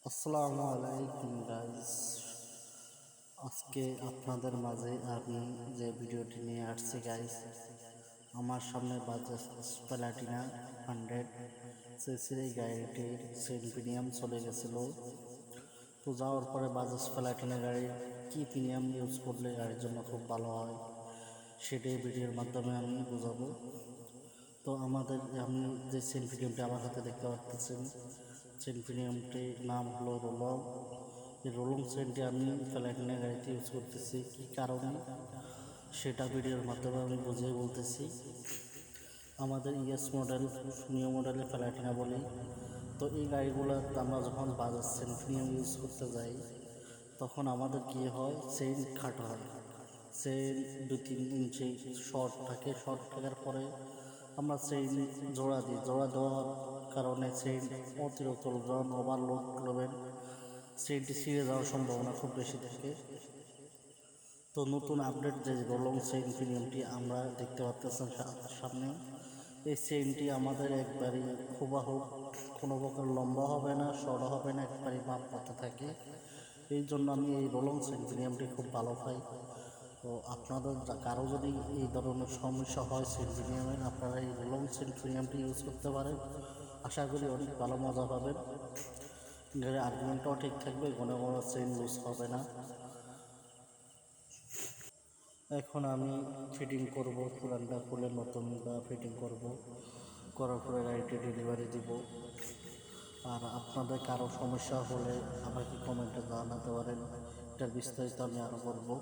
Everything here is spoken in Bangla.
আসসালামু আলাইকুম গাইস। আজকে আপনাদের মাঝে আমি যে ভিডিওটি নিয়ে আসছি গাইস, আমার সামনে বাজাজ প্লাটিনা 100 সিসির এই গাড়িটির সেল প্রিমিয়াম চলে গেছিল। তো যাওয়ার পরে বাজাজ প্লাটিনা গাড়ির কি প্রিমিয়াম ইউজ করলে গাড়ির জন্য খুব ভালো হয় সেটাই ভিডিওর মাধ্যমে আমি বোঝাবো। তো আমি যে সেল প্রিমিয়ামটি আমার হাতে দেখতে পাচ্ছেন, সেল প্রিমিয়ামটির নাম হলো রোলং। এই রোলং সেলটি আমি প্লাটিনা গাড়িতে ইউজ করতেছি কি কারণে সেটা ভিডিওর মাধ্যমে আমি বুঝিয়ে বলতেছি। আমাদের ইএস মডেল, নিউ মডেলে প্লাটিনা বলি। তো এই গাড়িগুলো আমরা যখন বাজাজ সেল প্রিমিয়াম ইউজ করতে যাই তখন আমাদের কি হয়, চেইন খাটো হয়। চেইন 2-3 ইঞ্চি শর্ট থাকে। শর্ট থাকার পরে আমরা চেইন জোড়া দিই। জোড়া দেওয়ার কারণে চেইন অতিরিক্ত যখন ওভারলোড করবেন চেইনটি ছিঁড়ে যাওয়ার সম্ভাবনা খুব বেশি থাকে। তো নতুন আপডেট যে রোলং চেইন প্রিমিয়ামটি আমরা দেখতে পাচ্ছেন সামনে, এই চেইনটি আমাদের একবারই হুবাহু, কোনো প্রকার লম্বা হবে না, শর্ট হবে না, একবারই মাপ মতো থাকে। এই জন্য আমি এই রোলং চেইন প্রিমিয়ামটি খুব ভালো পাই। তো আপনাদের কারো যদি এই ধরনের সমস্যা হয় চেইন প্রিমিয়ামের, আপনারা এই রোলং চেইন প্রিমিয়ামটি ইউজ করতে পারেন। আশা করি অনেক ভালো মজা পাবেন। গাড়ির আর্গুমেন্টটাও ঠিক থাকবে, কোনো চেইন লুজ হবে না। এখন আমি ফিটিং করব, পুরানটা খুলে নতুনটা ফিটিং করব, করার পরে গাড়িটি ডেলিভারি দিব। আর আপনাদের কারো সমস্যা হলে আমাকে কমেন্টে জানাতে পারেন, এটার বিস্তারিত আমি আরও বলবো।